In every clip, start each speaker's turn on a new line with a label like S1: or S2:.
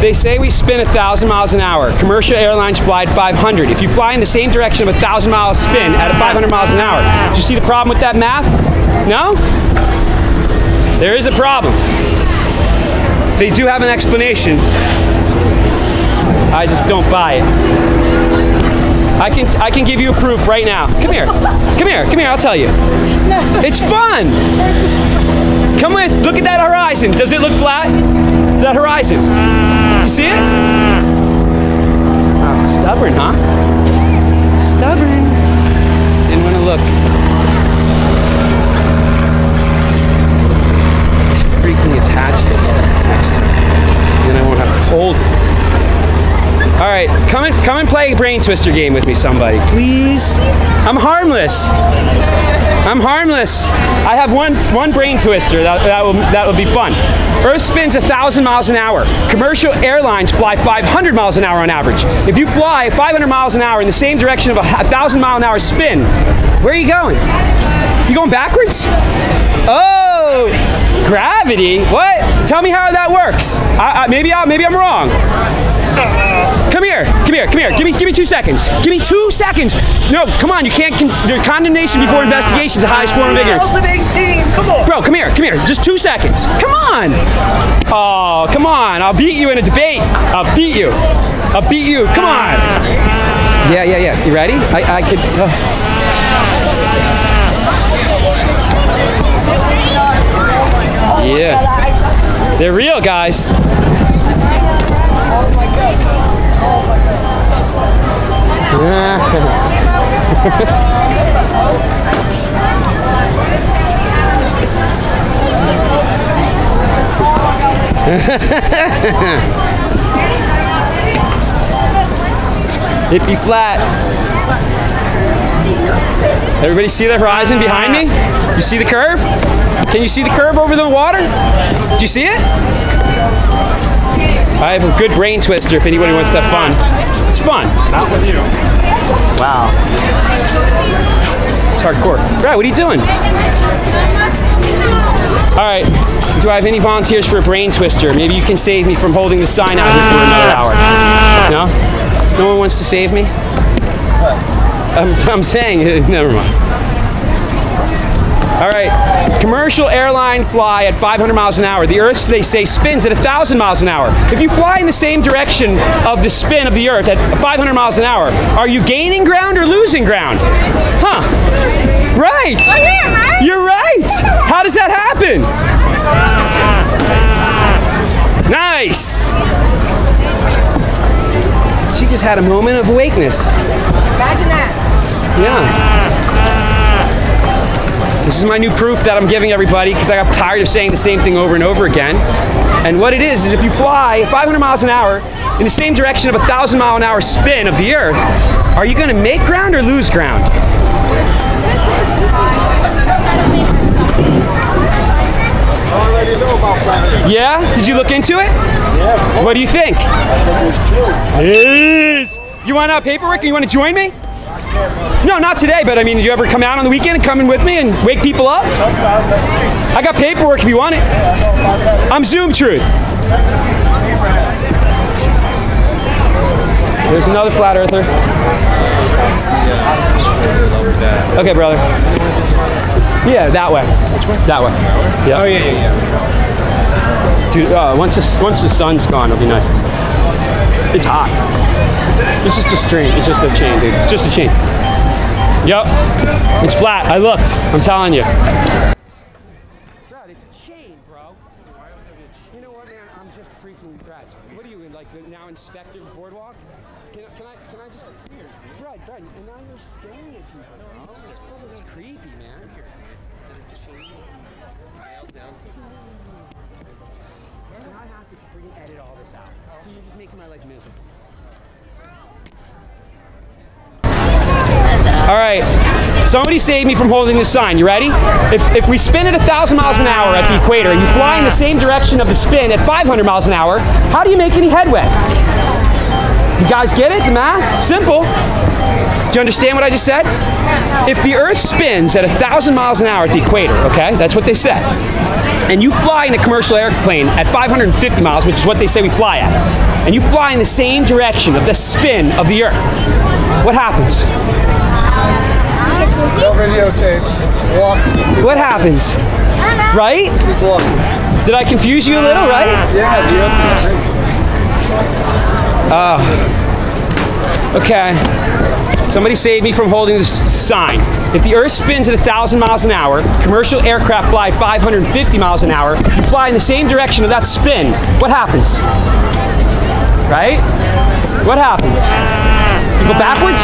S1: they say we spin 1,000 miles an hour. Commercial airlines fly at 500. If you fly in the same direction of 1,000 mile spin at 500 miles an hour, do you see the problem with that math? No? There is a problem. They do have an explanation. I just don't buy it. I can give you a proof right now. Come here. Come here. Come here. I'll tell you. It's fun. Come with. Look at that horizon. Does it look flat? That horizon. You see it? Oh, stubborn, huh? Stubborn. Didn't want to look. I should freaking attach this next time. Then I won't have to hold it. All right, come and play a brain twister game with me, somebody, please. I'm harmless. I'm harmless. I have one brain twister that will be fun. Earth spins 1,000 miles an hour. Commercial airlines fly 500 miles an hour on average. If you fly 500 miles an hour in the same direction of a 1,000 mile an hour spin, where are you going? You going backwards? Oh, gravity? What? Tell me how that works. Maybe I'm wrong. Come here. Give me 2 seconds. Give me 2 seconds. No, come on. You can't. Your condemnation before investigation is the highest form of ignorance.
S2: 2018. Come on.
S1: Bro, come here. Just 2 seconds. Come on. Oh, come on. I'll beat you in a debate. I'll beat you. Come on. Yeah. You ready? I could. Yeah. They're real, guys.
S2: Oh my God. Oh my
S1: Hippie flat. Everybody see the horizon behind me? You see the curve? Can you see the curve over the water? Do you see it? I have a good brain twister if anybody wants to have fun. It's fun.
S3: Not with you.
S1: Wow. It's hardcore. Brad, what are you doing? All right. Do I have any volunteers for a brain twister? Maybe you can save me from holding the sign out here for another hour. No? No one wants to save me? I'm saying, never mind. All right, commercial airline fly at 500 miles an hour. The Earth, they say, spins at 1,000 miles an hour. If you fly in the same direction of the spin of the Earth at 500 miles an hour, are you gaining ground or losing ground? Huh? Right.
S2: Oh, yeah, right?
S1: You're right. How does that happen? Nice. She just had a moment of awakeness.
S2: Imagine that.
S1: Yeah. This is my new proof that I'm giving everybody because I got tired of saying the same thing over and over again. And what it is if you fly 500 miles an hour in the same direction of a 1,000 mile an hour spin of the Earth, are you going to make ground or lose ground?
S3: I already know about flat Earth.
S1: Yeah? Did you look into it?
S3: Yeah.
S1: What do you think?
S3: I think it's true.
S1: It is. You want paperwork and you want to join me? No, not today, but I mean, you ever come out on the weekend and come in with me and wake people up?
S3: Sometimes, let's see.
S1: I got paperwork if you want it.
S3: Yeah, I know about that.
S1: I'm Zoom Truth. There's another flat earther. Okay, brother. Yeah, that way. Which way? That way. Yeah.
S3: Oh, yeah.
S1: Dude, once the sun's gone, it'll be nice. It's hot. It's just a string. It's just a chain, dude. Just a chain. Yep. It's flat. I looked. I'm telling you. Brad, it's a chain, bro. You know what, man? I'm just freaking Brad. What are you, like now inspector of Boardwalk? Can I just? Brad, and now you're staring at people. No, it's creepy, man. And I have to freaking edit all this out. So you're just making my life miserable. All right, somebody save me from holding this sign. You ready? If we spin at 1,000 miles an hour at the equator, and you fly in the same direction of the spin at 500 miles an hour, how do you make any headway? You guys get it? The math? Simple. you understand what I just said? If the Earth spins at 1,000 miles an hour at the equator, okay, that's what they said, and you fly in a commercial airplane at 550 miles, which is what they say we fly at, and you fly in the same direction of the spin of the Earth, what happens?
S3: No videotapes. Walk.
S1: What happens? Right?
S3: Keep walking.
S1: Did I confuse you a little, right?
S3: Yeah,
S1: Okay. Somebody saved me from holding this sign. If the Earth spins at 1,000 miles an hour, commercial aircraft fly 550 miles an hour, you fly in the same direction of that spin, what happens? Right? What happens? You go backwards?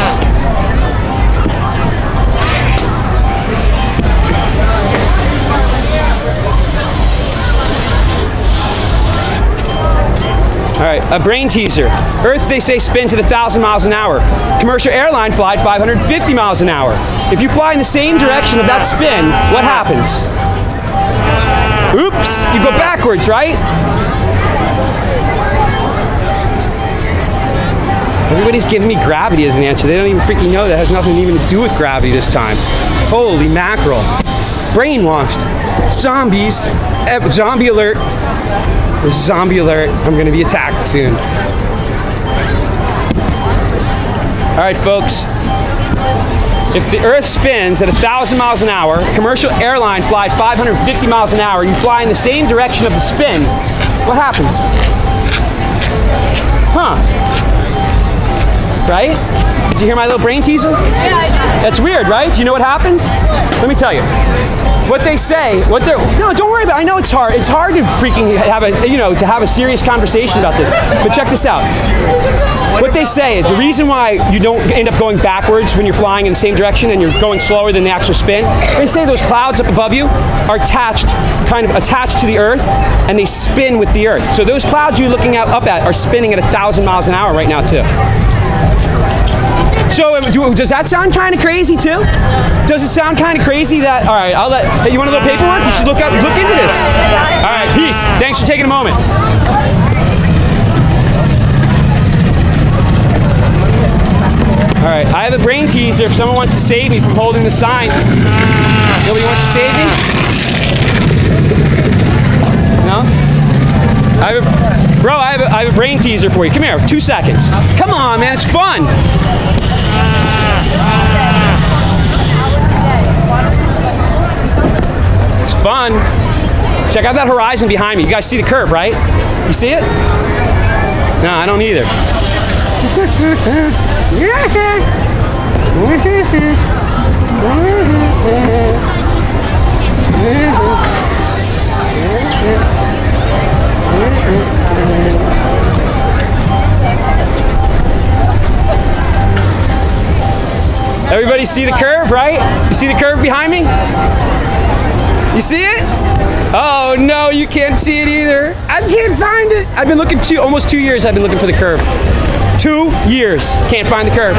S1: All right, a brain teaser. Earth, they say, spins at 1,000 miles an hour. Commercial airline flies 550 miles an hour. If you fly in the same direction of that spin, what happens? Oops, you go backwards, right? Everybody's giving me gravity as an answer. They don't even freaking know that has nothing even to do with gravity this time. Holy mackerel. Brainwashed. Zombies. Zombie alert. Zombie alert. I'm going to be attacked soon. All right, folks. If the Earth spins at 1,000 miles an hour, commercial airline fly 550 miles an hour, you fly in the same direction of the spin, what happens? Huh. Right? Did you hear my little brain teaser?
S2: Yeah, I did.
S1: That's weird, right? Do you know what happens? Let me tell you. What they say, no, don't worry about it. I know it's hard. It's hard to freaking have to have a serious conversation about this. But check this out. What they say is the reason why you don't end up going backwards when you're flying in the same direction and you're going slower than the actual spin, they say those clouds up above you are kind of attached to the Earth, and they spin with the Earth. So those clouds you're looking up at are spinning at 1,000 miles an hour right now too. So does that sound kind of crazy too? Does it sound kind of crazy that, all right, hey, you want a little paperwork? You should look into this. All right, peace. Thanks for taking a moment. All right, I have a brain teaser if someone wants to save me from holding the sign. Nobody wants to save me? No? Bro, I have a brain teaser for you. Come here, 2 seconds. Come on, man, it's fun. It's fun. Check out that horizon behind me. You guys see the curve, right? You see it? No, I don't either. Everybody see the curve, right? You see the curve behind me? You see it? Oh no, you can't see it either. I can't find it. I've been looking almost 2 years I've been looking for the curve. 2 years, can't find the curve.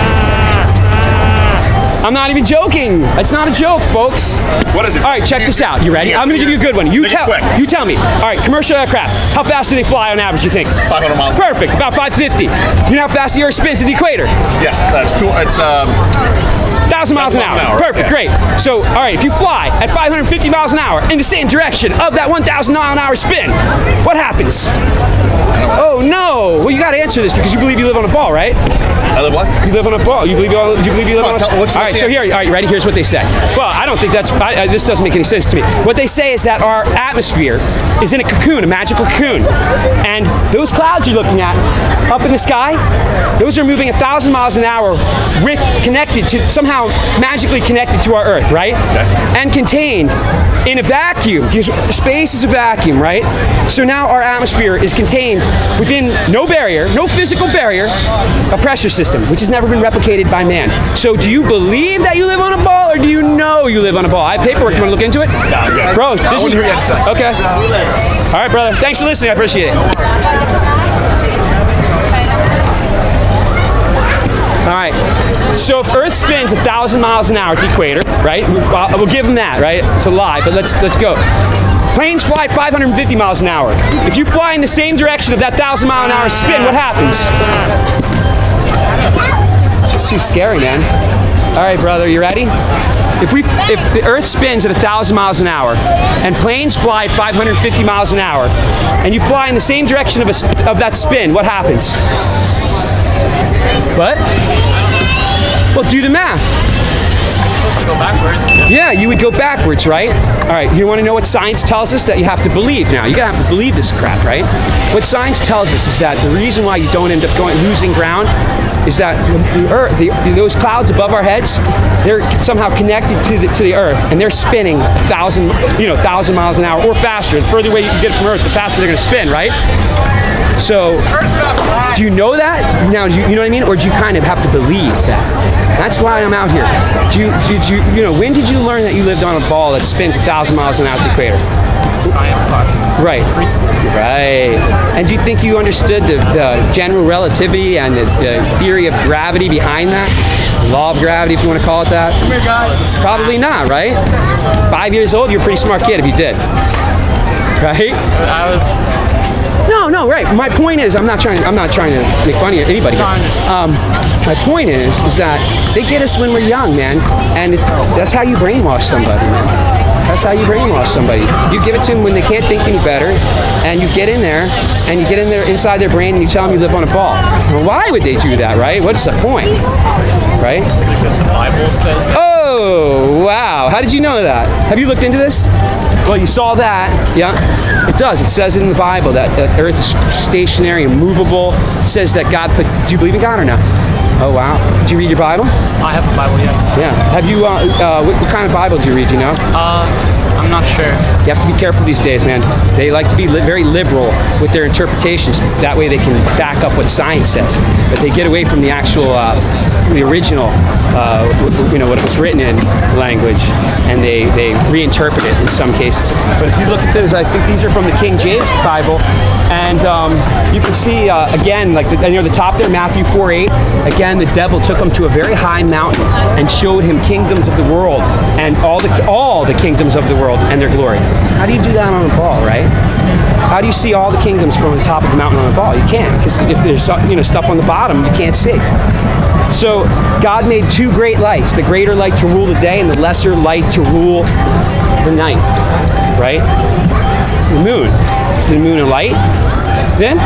S1: I'm not even joking. It's not a joke, folks.
S4: What is it?
S1: All right, check this out. You ready? I'm gonna give you a good one. You tell me. All right, commercial aircraft. How fast do they fly on average, you think?
S4: 500 miles.
S1: Perfect, about 550. You know how fast the Earth spins at the equator?
S4: Yes, that's
S1: 1,000 miles an hour. Perfect, great. So, all right, if you fly at 550 miles an hour in the same direction of that 1,000 mile an hour spin, what happens? Oh no! Well, you got to answer this because you believe you live on a ball, right?
S4: I live what?
S1: You live on a ball. You believe you live on a ball? All right, so here, all right, you ready? Here's what they say. Well, I don't think this doesn't make any sense to me. What they say is that our atmosphere is in a cocoon, a magical cocoon. And those clouds you're looking at up in the sky, those are moving 1,000 miles an hour somehow magically connected to our Earth, right? Okay. And contained in a vacuum, because space is a vacuum, right? So now our atmosphere is contained within no barrier, no physical barrier, a pressure system, which has never been replicated by man. So do you believe that you live on a ball, or do you know you live on a ball? I have paperwork. You want to look into it?
S4: Yeah.
S1: Bro, this is... Okay. All right, brother. Thanks for listening. I appreciate it. All right, so if Earth spins 1,000 miles an hour at the equator, right? We'll give them that, right? It's a lie, but let's go. Planes fly 550 miles an hour. If you fly in the same direction of that 1,000 mile an hour spin, what happens? That's too scary, man. All right, brother, you ready? If the Earth spins at 1,000 miles an hour and planes fly at 550 miles an hour, and you fly in the same direction of that spin, what happens? What? Well, do the math.
S4: Supposed to go backwards.
S1: Yeah, you would go backwards, right? All right, you want to know what science tells us? That you have to believe now. You're going to have to believe this crap, right? What science tells us is that the reason why you don't end up losing ground is that the Earth, those clouds above our heads, they're somehow connected to the Earth, and they're spinning 1,000 miles an hour or faster. The further away you can get from Earth, the faster they're going to spin, right? So, do you know that? Now, you know what I mean? Or do you kind of have to believe that? That's why I'm out here. When did you learn that you lived on a ball that spins 1,000 miles an hour to the equator?
S4: Science class.
S1: Right. Right. And do you think you understood the general relativity and the theory of gravity behind that? The law of gravity, if you want to call it that?
S3: Come here, guys.
S1: Probably not, right? 5 years old, you're a pretty smart kid if you did. Right?
S4: I was...
S1: No, right. My point is, I'm not trying to make fun of anybody. My point is that they get us when we're young, man, and that's how you brainwash somebody, man. That's how you brainwash somebody. You give it to them when they can't think any better, and you get in there, inside their brain, and you tell them you live on a ball. Well, why would they do that, right? What's the point, right?
S4: Because the Bible says so.
S1: Oh, wow. How did you know that? Have you looked into this? Well, you saw that, yeah. It does. It says in the Bible that Earth is stationary and movable. It says that God put... Do you believe in God or no? Oh, wow. Did you read your Bible?
S4: I have a Bible, yes.
S1: Yeah. Have you... what kind of Bible do you read, do you know?
S4: I'm not sure.
S1: You have to be careful these days, man. They like to be very liberal with their interpretations. That way they can back up what science says. But they get away from the actual... the original, what it was written in language, and they reinterpret it in some cases. But if you look at those, I think these are from the King James Bible, and you can see again, like near the top there, Matthew 4:8. Again, the devil took him to a very high mountain and showed him kingdoms of the world and all the kingdoms of the world and their glory. How do you do that on a ball, right? How do you see all the kingdoms from the top of the mountain on a ball? You can't, because if there's stuff on the bottom, you can't see. So God made two great lights, the greater light to rule the day and the lesser light to rule the night, right? The moon. Is the moon a light? Then?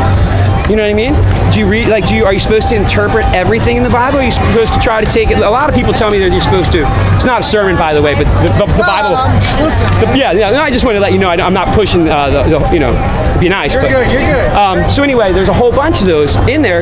S1: You know what I mean? Do you read, are you supposed to interpret everything in the Bible? Or are you supposed to try to take it? A lot of people tell me that you're supposed to. It's not a sermon, by the way, but the Bible. No, I just wanted to let you know I'm not pushing, be nice.
S3: You're good, you're good.
S1: So anyway, there's a whole bunch of those in there,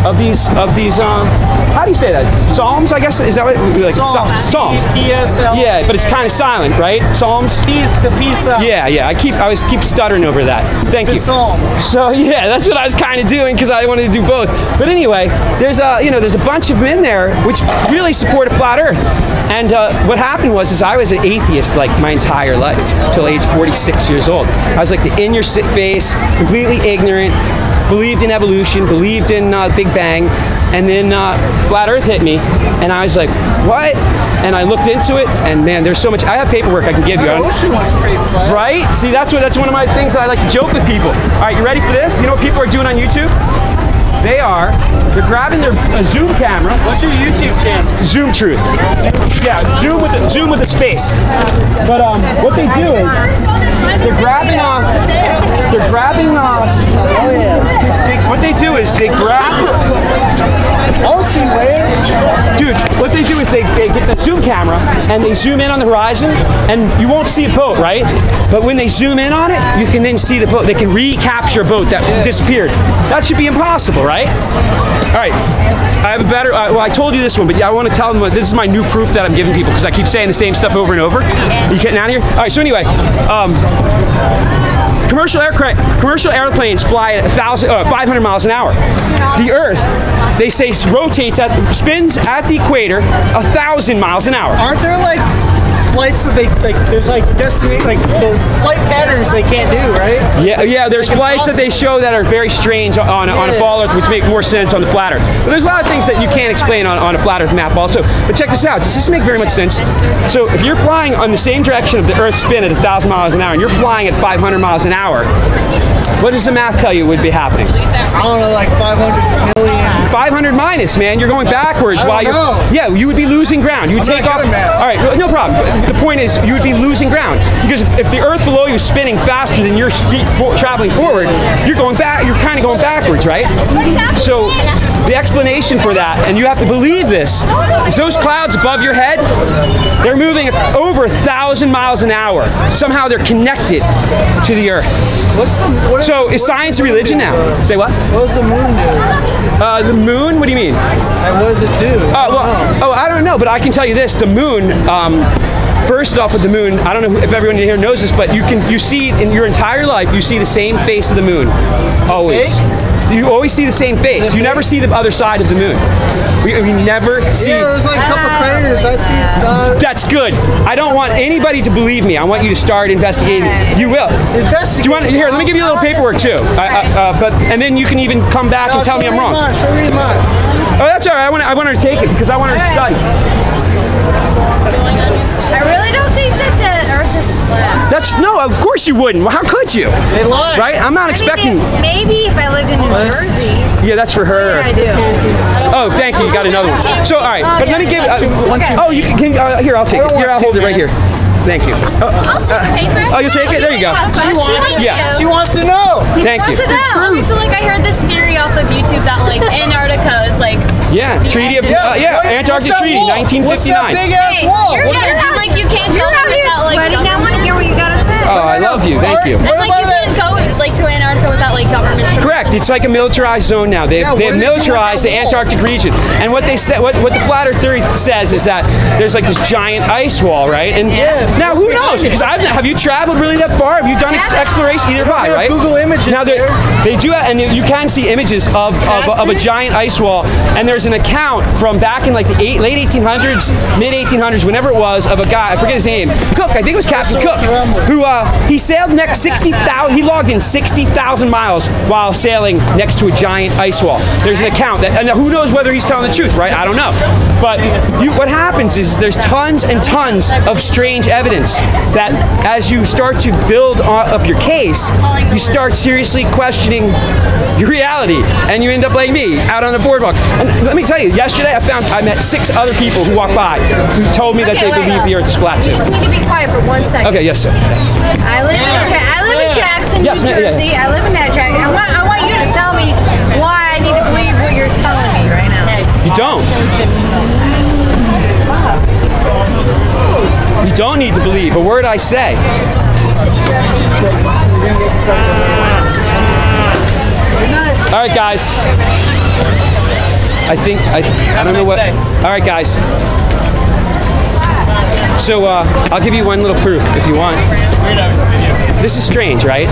S1: of these, how do you say that? Psalms, I guess? Is that what? Like Psalms.
S3: PSL.
S1: Yeah, but it's kind of silent, right? Psalms.
S3: The peace out.
S1: Yeah. I keep stuttering over that. Thank you.
S3: Psalms.
S1: So yeah, that's what I was kind of doing because I wanted to do both. But anyway, there's a bunch of them in there which really support a flat Earth. And what happened was I was an atheist like my entire life until age 46 years old. I was like the in your face, completely ignorant. Believed in evolution, believed in Big Bang, and then flat Earth hit me, and I was like, what? And I looked into it, and man, there's so much. I have paperwork I can give you.
S3: The ocean looks pretty flat.
S1: Right? See, that's one of my things that I like to joke with people. All right, you ready for this? You know what people are doing on YouTube? They're grabbing their Zoom camera.
S4: What's your YouTube channel?
S1: Zoom Truth. Yeah, Zoom with a space. But what they do is they're grabbing what they do is they grab.
S3: Oh, see waves.
S1: Dude, what they do is they get the Zoom camera and they zoom in on the horizon, and you won't see a boat, right? But when they zoom in on it, you can then see the boat. They can recapture a boat that disappeared. That should be impossible, right? All right, I have a better, well, I told you this one, but I want to tell them this is my new proof that I'm giving people because I keep saying the same stuff over and over. Are you getting out of here? All right, so anyway, commercial airplanes fly at 500 miles an hour. The Earth, they say, spins at the equator 1,000 miles an hour.
S3: Aren't there like flights that there's like the flight patterns they can't do, right?
S1: Yeah, there's flights that they show that are very strange on a ball Earth, which make more sense on the flat Earth. But there's a lot of things that you can't explain on a flat Earth map also. But check this out, does this make very much sense? So if you're flying on the same direction of the Earth's spin at 1,000 miles an hour, and you're flying at 500 miles an hour, what does the math tell you would be happening?
S3: I don't know, like 500 million
S1: 500 minus, man. You're going backwards while you're. Yeah, you would be losing ground. You would take off. All right, no problem. The point is, you would be losing ground because if the Earth below you is spinning faster than you're traveling forward, you're going back. You're kind of going backwards, right? So the explanation for that, and you have to believe this, is those clouds above your head, they're moving at over 1,000 miles an hour. Somehow they're connected to the Earth. So is science a religion now? Say what?
S3: What does the moon do?
S1: The moon? What do you mean?
S3: And what does it do?
S1: I don't know, but I can tell you this: the moon. First off, with the moon, I don't know if everyone here knows this, but you see in your entire life, you see the same face of the moon, always. You always see the same face. You never see the other side of the moon. We never see.
S3: Yeah, there's like a couple craters. I see.
S1: That's good. I don't want anybody to believe me. I want you to start investigating. You will.
S3: Investigate.
S1: Do you want? Here, let me give you a little paperwork too. And then you can even come back and tell me I'm wrong.
S3: Show me mine.
S1: Oh, that's all right. I want her to take it because I want her to study.
S2: I really don't think that the Earth is flat.
S1: No, of course you wouldn't. Well, how could you?
S3: They lie.
S1: Right? I'm not expecting.
S2: Maybe if I lived in New Jersey.
S1: Yeah, that's for her.
S2: Yeah, I do.
S1: Oh, thank you. You got another one. So, all right, but let me give. Oh, you can. Here, I'll take it. Here, I'll hold it right here. Thank you.
S5: I'll take the paper.
S1: Oh, you'll take it? There you go.
S3: She wants to know.
S1: Thank you.
S5: Okay, so like I heard this theory off of YouTube that like Antarctica is like
S1: Treaty of Antarctic Treaty, 1959.
S3: What's that big ass wall?
S5: like you can't go
S2: You're out
S5: in
S2: here
S5: without like
S2: sweating. I want to hear what you gotta say.
S1: Oh, I love you. Thank you.
S5: and like you can't go like to Antarctica without like government permission.
S1: Correct. It's like a militarized zone now. They have militarized the Antarctic region. And what they said, what the flat Earth theory says is that there's like this giant ice wall, right? And now who knows? Because have you traveled really that far? Have you done exploration? Either have I, right?
S3: Google images.
S1: Now they do, and you can see images of a giant ice wall. And there's an account from back in like the late 1800s, mid 1800s, whenever it was, of a guy. I forget his name. Cook. I think it was Captain Cook, who he sailed next 60,000. He logged in 60,000 miles while sailing next to a giant ice wall. There's an account that, and who knows whether he's telling the truth, right? I don't know. But what happens is there's tons and tons of strange evidence that as you start to build up your case, you start seriously questioning your reality, and you end up like me out on the boardwalk. And let me tell you, yesterday I met 6 other people who walked by who told me that they believe the Earth is flat too.
S2: You just need to be quiet for 1 second.
S1: Okay, yes, sir. Yes.
S2: I live in Jackson,
S1: Yes,
S2: New Jersey. I live in that Jackson. I want you to tell me why I need to believe what you're telling me right now.
S1: You don't. You don't need to believe a word I say. All right, guys. I don't know what. All right, guys. So I'll give you one little proof if you want. This is strange, right?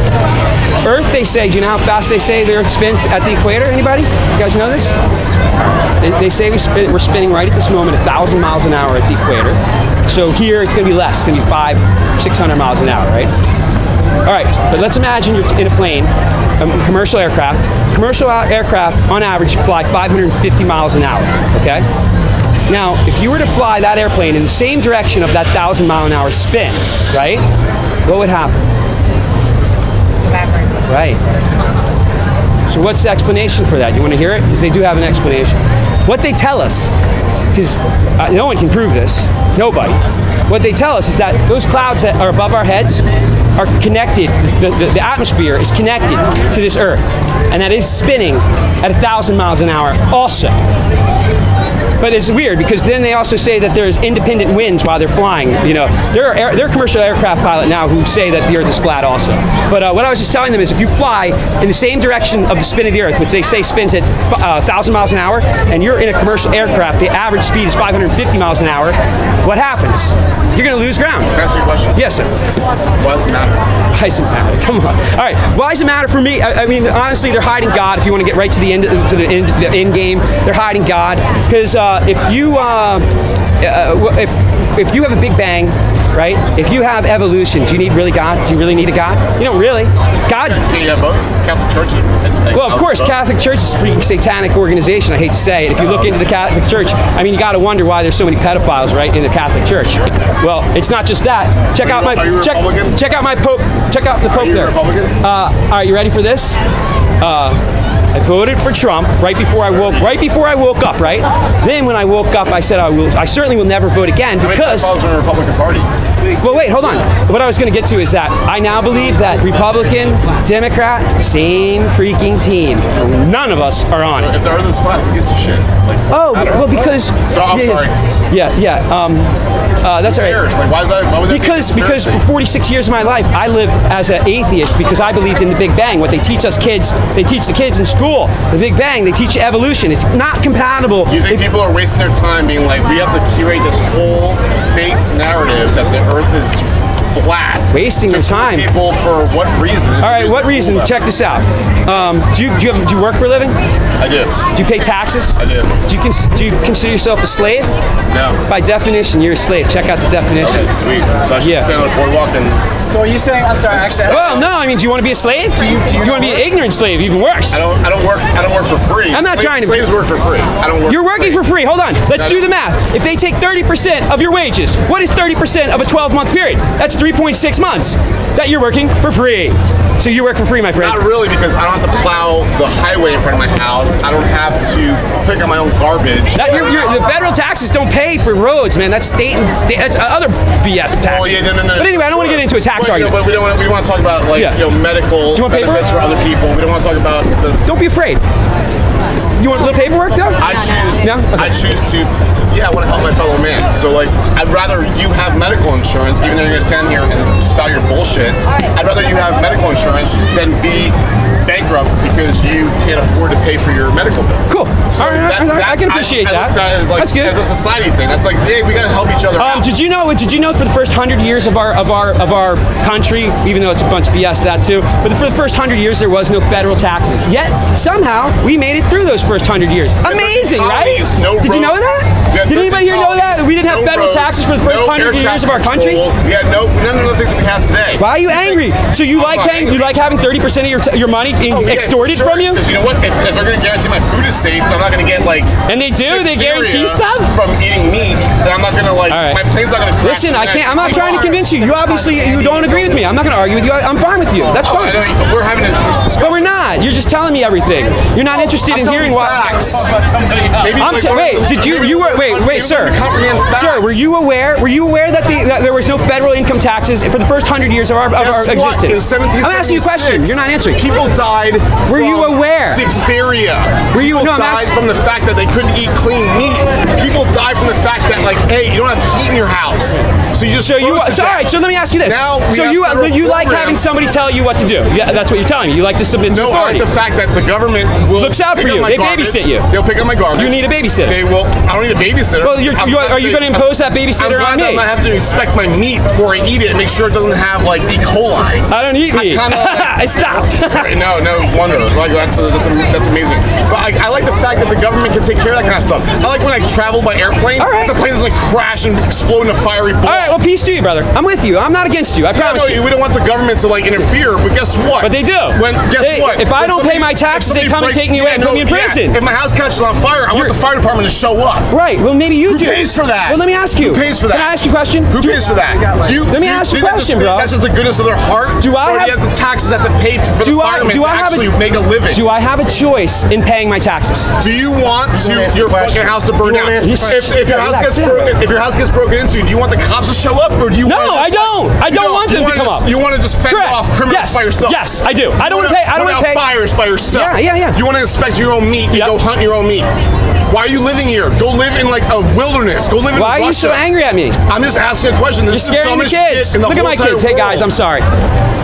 S1: Earth, they say, do you know how fast they say the Earth spins at the equator? Anybody? You guys know this? They say we're spinning right at this moment 1,000 miles an hour at the equator. So here it's going to be less. It's going to be 500-600 miles an hour, right? All right, but let's imagine you're in a plane, a commercial aircraft. Commercial aircraft, on average, fly 550 miles an hour, okay? Now, if you were to fly that airplane in the same direction of that 1,000 mile an hour spin, right, what would happen?
S2: Backwards.
S1: Right. So what's the explanation for that? You want to hear it? Because they do have an explanation. What they tell us, because no one can prove this, nobody. What they tell us is that those clouds that are above our heads are connected, the atmosphere is connected to this Earth, and that is spinning at 1,000 miles an hour also. But it's weird because then they also say that there's independent winds while they're flying. You know, there are commercial aircraft pilots now who say that the Earth is flat also. But what I was just telling them is if you fly in the same direction of the spin of the Earth, which they say spins at 1,000 miles an hour, and you're in a commercial aircraft, the average speed is 550 miles an hour, what happens? You're going to lose ground.
S6: Can I ask you a question?
S1: Yes, sir.
S6: Why does it matter?
S1: Why does it matter? Come on. All right. Why does it matter for me? I mean, honestly, they're hiding God. If you want to get right to the end game, they're hiding God. Because if you have a Big Bang, right? If you have evolution, do you need really God? Do you really need a God? You don't really. God.
S6: Can you have both? Catholic Church.
S1: Well, of course, Catholic Church is a freaking satanic organization. I hate to say it. If you look into the Catholic Church, I mean, you got to wonder why there's so many pedophiles, right, in the Catholic Church. Well, it's not just that. Check out my Pope. Check out the Pope there.
S6: Republican?
S1: All right, you ready for this? I voted for Trump right before I woke up, right? Then when I woke up, I said I certainly will never vote again because.
S6: How many in the Republican Party?
S1: Well, wait, hold on. What I was going to get to is that I now believe that Republican, Democrat, same freaking team. None of us are on it.
S6: If the Earth is flat, who gives a shit? Like,
S1: Oh, well, because.
S6: So I'm sorry.
S1: That's all right.
S6: Like, why is that? Why would that
S1: Because for 46 years of my life, I lived as an atheist because I believed in the Big Bang. What they teach us kids, they teach the kids in school. The Big Bang, they teach you evolution. It's not compatible.
S6: You think people are wasting their time being like, we have to curate this whole fake narrative that the Earth is flat?
S1: Wasting their time.
S6: People for what reason?
S1: All right, what reason? Check this out. Do you work for a living?
S6: I do.
S1: Do you pay taxes?
S6: I do.
S1: Do you consider yourself a slave?
S6: No.
S1: By definition, you're a slave. Check out the definition.
S6: Okay, sweet. So I should stand on the boardwalk and.
S3: So are you saying? I'm sorry. Actually,
S1: Well, no. I mean, do you want to be a slave? Do you want to be an ignorant slave? Even worse.
S6: I don't work for free.
S1: I'm not trying to.
S6: Slaves work for free. I don't work.
S1: You're working for free. Hold on. Let's do the math. If they take 30% of your wages, what is 30% of a 12-month period? That's 3.6 months that you're working for free. So you work for free, my friend.
S6: Not really, because I don't have to plow the highway in front of my house. I don't have to pick up my own garbage.
S1: The federal taxes don't pay for roads, man. That's that's other BS taxes.
S6: Oh yeah, no.
S1: But anyway, I don't want to get into a tax argument.
S6: But we want to talk about medical benefits for other people. We don't want to talk about the.
S1: Don't be afraid. You want a little paperwork though?
S6: I choose.
S1: No? Okay.
S6: I choose to. Yeah, I want to help my fellow man. So like, I'd rather you have medical insurance, even though you're gonna stand here and spout your bullshit. I'd rather you have medical insurance than be bankrupt because you can't afford to pay for your medical bill.
S1: Cool.
S6: So
S1: I can appreciate that.
S6: That is like,
S1: that's good.
S6: As a society thing. That's like, hey, we gotta help each other out.
S1: Did you know for the first 100 years of our country, even though it's a bunch of BS that too, but for the first 100 years there was no federal taxes. Yet somehow we made it through those first 100 years. Amazing, right? Did you know that? Did anybody here know that? We didn't have federal taxes for the first 100 years of our country?
S6: Yeah, none of the things that we have today.
S1: Why are you angry? So you like having 30% of your money extorted from you?
S6: Because you know what? If they're going to guarantee my food is safe, I'm not going to get like.
S1: And they do. They guarantee stuff
S6: from eating meat. Then I'm not going to like. Right. My plane's not going to crash.
S1: Listen, I can't. I'm not trying to convince you. You obviously don't agree with me. I'm not going to argue with you. I'm fine with you. That's fine.
S6: I know, we're having a discussion.
S1: But we're not. You're just telling me everything. You're not interested in hearing what. Wait, sir. Sir, were you aware that there was no federal income taxes for the first 100 years of our existence? I'm asking you a question. You're not answering.
S6: People died.
S1: Were you aware?
S6: Diphtheria.
S1: People
S6: died from the fact that they couldn't eat clean meat. People died from the fact that like, hey, you don't have heat in your house, so you just.
S1: All right. So let me ask you this. So you like having somebody tell you what to do? Yeah, that's what you're telling me. You like to submit to authority.
S6: I like the fact that the government
S1: looks out for you. They babysit you.
S6: They'll pick up my garbage.
S1: You need a babysitter.
S6: They will. I don't need a babysitter.
S1: Well, are you going to impose that babysitter on me?
S6: I have to inspect my meat before I eat it and make sure it doesn't have like E. coli.
S1: I don't eat meat. I stopped.
S6: No wonder. Like that's amazing. But I like the fact that the government can take care of that kind of stuff. I like when I travel by airplane.
S1: All right.
S6: The plane doesn't like crash and explode in a fiery ball.
S1: All right. Well, peace to you, brother. I'm with you. I'm not against you. I promise you.
S6: We don't want the government to like interfere. But guess what?
S1: But they do.
S6: Guess what?
S1: If I don't pay my taxes, they come and take me away and put me in prison.
S6: If my house catches on fire, I want the fire department to show up.
S1: Right. Well, maybe you do.
S6: Who pays for that?
S1: Well, let me ask you.
S6: Who pays for that?
S1: Can I ask you a question?
S6: Who pays for that?
S1: Let me ask you a question, bro.
S6: That's just the goodness of their heart.
S1: Do I have
S6: the taxes that they pay for the firemen to actually make a living?
S1: Do I have a choice in paying my taxes?
S6: Do you want your fucking house to burn down? If your house gets broken into, do you want the cops to show up, or do you?
S1: No, I don't. I don't want them to come up.
S6: You want to just fend off criminals by yourself?
S1: Yes, I do. I don't want to pay. I don't want to pay
S6: fires by yourself.
S1: Yeah.
S6: You want to inspect your own meat. You go hunt your own meat. Why are you living here? Go live in like a wilderness. Go live in Russia.
S1: Why are you so angry at me?
S6: I'm just asking a question.
S1: You're scaring the kids. Look at my kids. Hey guys, I'm sorry.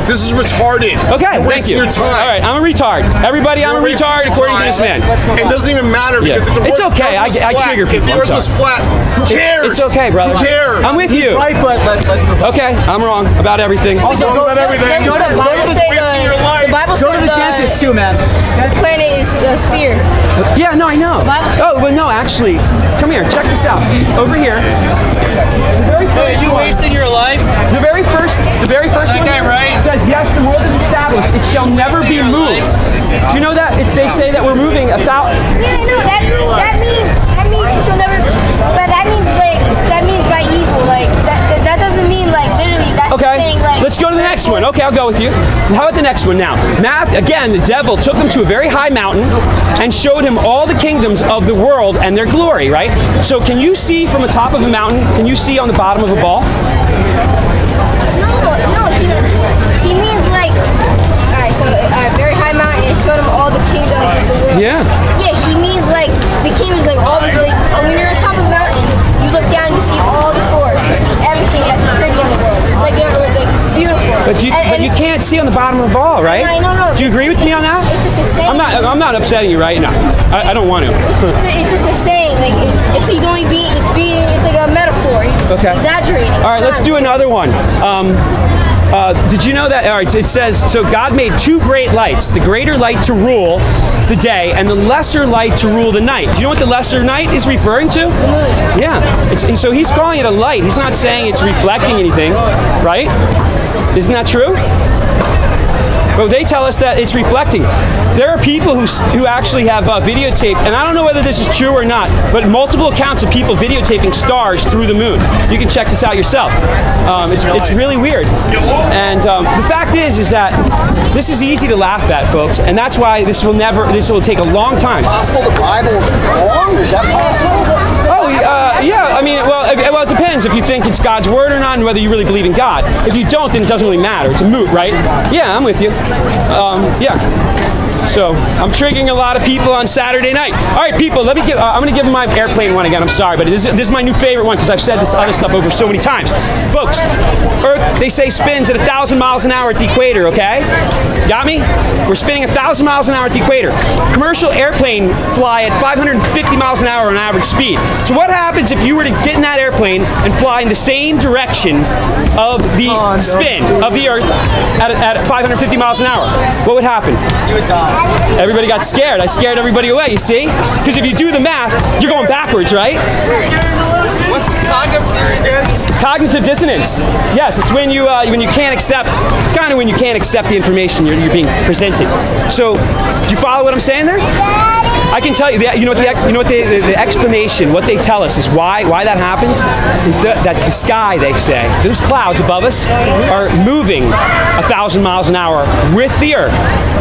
S6: This is retarded.
S1: Okay, thank you.
S6: Your time.
S1: All right, I'm a retard. Everybody, I'm a retard according to this man.
S6: It doesn't even matter because if the
S1: it's okay. I trigger people.
S6: If the earth was flat, who cares?
S1: It's okay, brother.
S6: Who cares?
S1: I'm with you.
S3: Right, but let's move on.
S1: Okay, I'm wrong about everything.
S6: Also about everything.
S5: The Bible says
S3: Go to the dentist too, man.
S5: The planet is a sphere.
S1: Yeah, no, I know. Oh, well, no, actually, come here. Check this out. Over here.
S4: You wasting your life?
S1: The very first
S4: that guy right?
S1: says, yes, the world is established. It shall never be moved. Do you know that? If they say that we're moving a thousand.
S7: Yeah, no, that means it shall never. But that means by evil. Like that doesn't doesn't mean like literally. That's
S1: Okay,
S7: saying like.
S1: let's go to the next one. Okay, I'll go with you. How about the next one now? Again, the devil took him to a very high mountain and showed him all the kingdoms of the world and their glory, right? So can you see from the top of a mountain? Can you see on the bottom of a ball?
S7: No, he means like. Alright, so a very high mountain and showed him all the kingdoms of the world.
S1: Yeah.
S7: Yeah, he means like the kingdoms, like all the like when you're on top of a mountain, you look down, you see all the forests, you see everything that's pretty in the world, like they're like beautiful.
S1: But you can't see on the bottom of a ball, right?
S7: I know.
S1: Do you agree with me on that?
S7: It's just a saying.
S1: I'm not upsetting you, right? No, I don't want to.
S7: It's just a saying. Like he's only being. It's like a metaphor. He's exaggerating.
S1: All right, let's do another one. Did you know that? All right, it says, so God made two great lights, the greater light to rule the day and the lesser light to rule the night. Do you know what the lesser night is referring to? Yeah. So he's calling it a light. He's not saying it's reflecting anything, right? Isn't that true? But they tell us that it's reflecting. There are people who actually have videotaped, and I don't know whether this is true or not, but multiple accounts of people videotaping stars through the moon. You can check this out yourself. It's really weird. And the fact is that this is easy to laugh at, folks, and that's why this will take a long time.
S8: Possible the Bible is wrong? Is that possible?
S1: Oh, yeah. I mean, well, it depends if you think it's God's word or not, and whether you really believe in God. If you don't, then it doesn't really matter. It's a moot, right? Yeah, I'm with you. Yeah. So I'm triggering a lot of people on Saturday night. All right, people, let me give. I'm going to give them my airplane one again. I'm sorry, but this is my new favorite one because I've said this other stuff over so many times. Folks, Earth, they say, spins at 1,000 miles an hour at the equator. Okay, got me? We're spinning 1,000 miles an hour at the equator. Commercial airplane fly at 550 miles an hour on average speed. So what happens if you were to get in that airplane and fly in the same direction of the spin of the Earth at 550 miles an hour? What would happen?
S8: You would die.
S1: Everybody got scared. I scared everybody away, you see? Because if you do the math, you're going backwards, right?
S4: What's cognitive theory again?
S1: Cognitive dissonance. Yes, it's when you can't accept, kind of when you can't accept the information you're being presented. So, do you follow what I'm saying there? I can tell you that. You know what the explanation, what they tell us is why that happens is that the sky, they say, those clouds above us are moving 1,000 miles an hour with the Earth.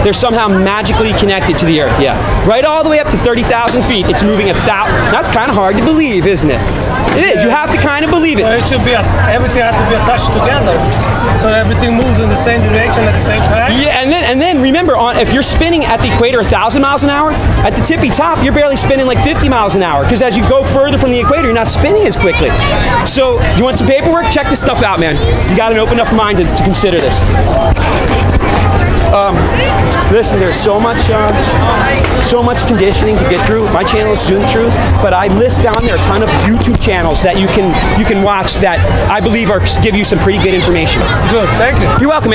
S1: They're somehow magically connected to the Earth. Yeah, right all the way up to 30,000 feet. It's moving 1,000. That's kind of hard to believe, isn't it? It is. You have to kind of believe it.
S9: So it should be everything has to be attached together, so everything moves in the same direction at the same time.
S1: Yeah, and then remember, if you're spinning at the equator 1,000 miles an hour, at the tippy top, you're barely spinning like 50 miles an hour because as you go further from the equator, you're not spinning as quickly. So, you want some paperwork? Check this stuff out, man. You got an open enough mind to consider this. Listen, there's so much conditioning to get through. My channel is Zoom Truth, but I list down there a ton of YouTube channels that you can watch that I believe give you some pretty good information.
S9: Good, thank you.
S1: You're welcome, man.